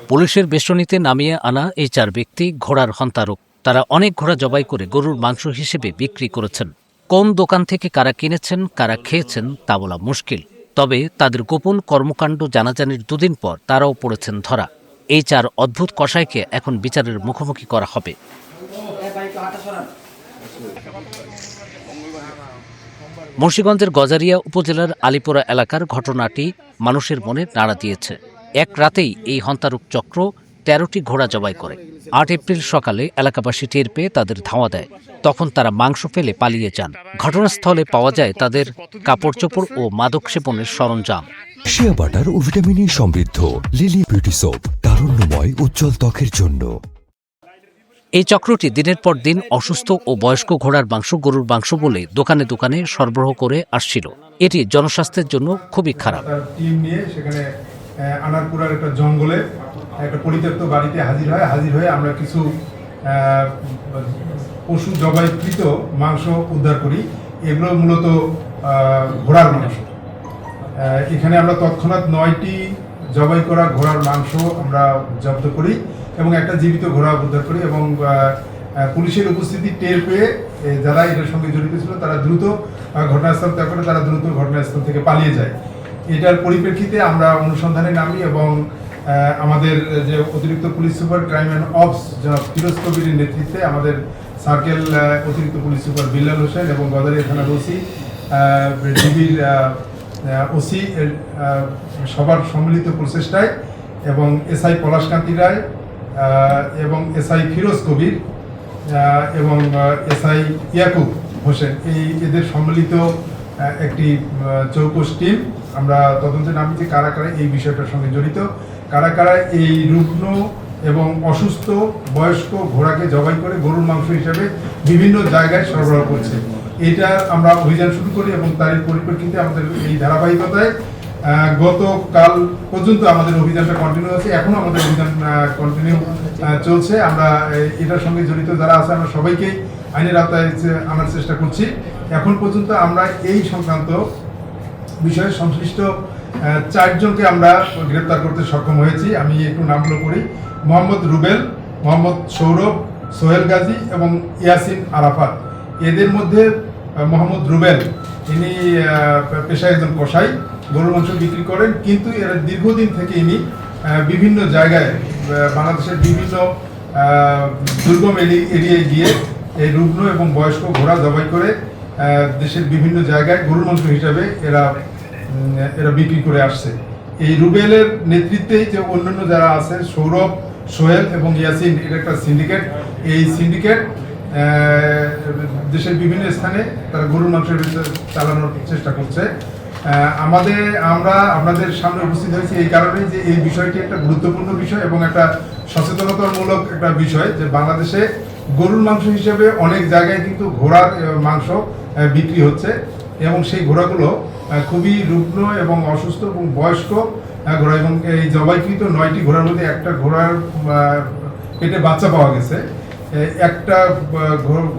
পুলিশের বেষ্টনীতে নামিয়ে আনা এই 4 ব্যক্তি ঘোড়ার হন্তারক। তারা অনেক ঘোড়া জবাই করে গরুর মাংস হিসেবে বিক্রি করেছেন। কোন দোকান থেকে কারা কিনেছেন, কারা খেয়েছেন তা বলা মুশকিল। তবে তাদের গোপন কর্মকাণ্ড জানাজানির দুদিন পর তারাও পড়েছেন ধরা। এই 4 অদ্ভুত কসাইকে এখন বিচারের মুখোমুখি করা হবে। মুন্সিগঞ্জের গজারিয়া উপজেলার আলীপুরা এলাকার ঘটনাটি মানুষের মনে নাড়া দিয়েছে। এক রাতেই এই হন্তারক চক্র 13টি ঘোড়া জবাই করে। 8 এপ্রিল সকালে এলাকাবাসী টের পেয়ে তাদের ধাওয়া দেয়। তখন তারা মাংস ফেলে পালিয়ে যান। ঘটনাস্থলে পাওয়া যায় তাদের কাপড়চোপড় ও মাদক সেবনের সরঞ্জাম। শিয়া বাটার ও ভিটামিনে সমৃদ্ধ লিলি বিউটি সোপ, তারুণ্যময় উজ্জ্বল ত্বকের জন্য। এই চক্রটি দিনের পর দিন অসুস্থ ও বয়স্ক ঘোড়ার মাংস গরুর মাংস বলে দোকানে দোকানে সরবরাহ করে আসছিল। এটি জনস্বাস্থ্যের জন্য খুবই খারাপ। টিম নিয়ে সেখানে আনারপুরার একটা জঙ্গলে একটা পরিত্যক্ত বাড়িতে হাজির হয়ে আমরা কিছু পশু জবাইকৃত মাংস উদ্ধার করি। এগুলো মূলত ঘোড়ার মাংস। এখানে আমরা তৎক্ষণাৎ 9টি জবাই করা ঘোড়ার মাংস আমরা জব্দ করি এবং একটা জীবিত ঘোড়া উদ্ধার করি এবং পুলিশের উপস্থিতি টের পেয়ে যারা এটার সঙ্গে জড়িত ছিল তারা দ্রুত ঘটনাস্থল ত্যাগ করে তারা দ্রুত ঘটনাস্থল থেকে পালিয়ে যায়। এটার পরিপ্রেক্ষিতে আমরা অনুসন্ধানে নামি এবং আমাদের যে অতিরিক্ত police super crime and ops Firoz কবিরের নেতৃত্বে আমাদের সার্কেল অতিরিক্ত পুলিশ সুপার বিল্লাল হোসেন এবং গদারিয়া থানার ওসি ডিবির ওসি সবার সম্মিলিত প্রচেষ্টায় এবং এসআই পলাশকান্তি রায় এবং এসআই ফিরোজ কবির এবং এসআই ইয়াকুব হোসেন এদের সম্মিলিত একটি চৌকস টিম আমরা তদন্তে নামিয়েছি কারা কারা এই বিষয়টার সঙ্গে জড়িত, কারা কারা এই রুগ্ন এবং অসুস্থ বয়স্ক ঘোড়াকে জবাই করে গরুর মাংস হিসেবে বিভিন্ন জায়গায় সরবরাহ করছে। এটা আমরা অভিযান শুরু করি এবং তারই পরিপ্রেক্ষিতে আমাদের এই ধারাবাহিকতায় গতকাল পর্যন্ত আমাদের অভিযানটা কন্টিনিউ আছে। এখনো আমাদের অভিযান কন্টিনিউ চলছে। আমরা এটার সঙ্গে জড়িত যারা আছে আমরা সবাইকেই আইনের আওতায় আনার চেষ্টা করছি। এখন পর্যন্ত আমরা এই সংক্রান্ত বিষয়ে সংশ্লিষ্ট 4 জনকে আমরা গ্রেপ্তার করতে সক্ষম হয়েছি। আমি একটু নামগুলো করি। মোহাম্মদ রুবেল, মোহাম্মদ সৌরভ, সোহেল গাজী এবং ইয়াসিন আরাফাত। এদের মধ্যে মোহাম্মদ রুবেল ইনি পেশায় একজন কসাই, গরুর মাংস বিক্রি করেন, কিন্তু এর দীর্ঘদিন থেকে ইনি বিভিন্ন জায়গায় বাংলাদেশের বিভিন্ন দুর্গম এরিয়ায় গিয়ে এই রুগ্ন এবং বয়স্ক ঘোড়া জবাই করে দেশের বিভিন্ন জায়গায় গরুর মাংস হিসাবে এরা বিক্রি করে আসছে। এই রুবেলের নেতৃত্বে যে অন্যান্য যারা আছে সৌরভ, সোহেল এবং ইয়াসিন, এটা একটা সিন্ডিকেট। এই সিন্ডিকেট দেশের বিভিন্ন স্থানে তারা গরুর মাংসের চালানোর চেষ্টা করছে। আমরা আপনাদের সামনে উপস্থিত হয়েছি এই কারণে যে এই বিষয়টি একটা গুরুত্বপূর্ণ বিষয় এবং একটা সচেতনতামূলক একটা বিষয় যে বাংলাদেশে গরুর মাংস হিসেবে অনেক জায়গায় কিন্তু ঘোড়ার মাংস বিক্রি হচ্ছে এবং সেই ঘোড়াগুলো খুবই রুগ্ন এবং অসুস্থ এবং বয়স্ক ঘোড়া এবং এই জবাইকৃত 9টি ঘোড়ার মধ্যে একটা ঘোড়ার পেটে বাচ্চা পাওয়া গেছে। একটা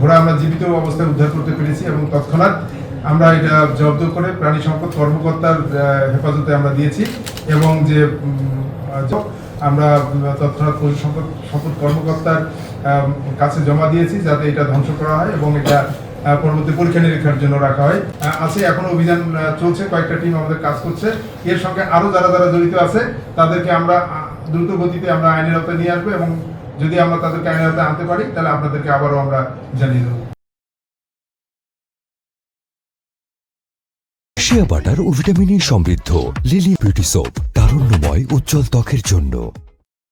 ঘোড়া আমরা জীবিত অবস্থায় উদ্ধার করতে পেরেছি এবং তৎক্ষণাৎ আমরা এটা জব্দ করে প্রাণী সম্পদ কর্মকর্তার হেফাজতে আমরা দিয়েছি এবং যে আমরা তৎক্ষণাৎ পশু সম্পদ কর্মকর্তার কাছে জমা দিয়েছি যাতে এটা ধ্বংস করা হয় এবং এটা পরবর্তী পরীক্ষা নিরীক্ষার জন্য রাখা হয়। আছে এখনো অভিযান চলছে, কয়েকটা টিম আমাদের কাজ করছে। এর সঙ্গে আরো যারা যারা জড়িত আছে তাদেরকে আমরা দ্রুত গতিতে আমরা আইনের আওতায় নিয়ে আসবো এবং যদি আমরা তাদেরকে আইনের আওতায় আনতে পারি তাহলে আপনাদেরকে আবারও আমরা জানিয়ে দেবো। শিয়া বাটার ও ভিটামিনে সমৃদ্ধ লিলি বিউটি সোপ, তারুণ্যময় উজ্জ্বল ত্বকের জন্য।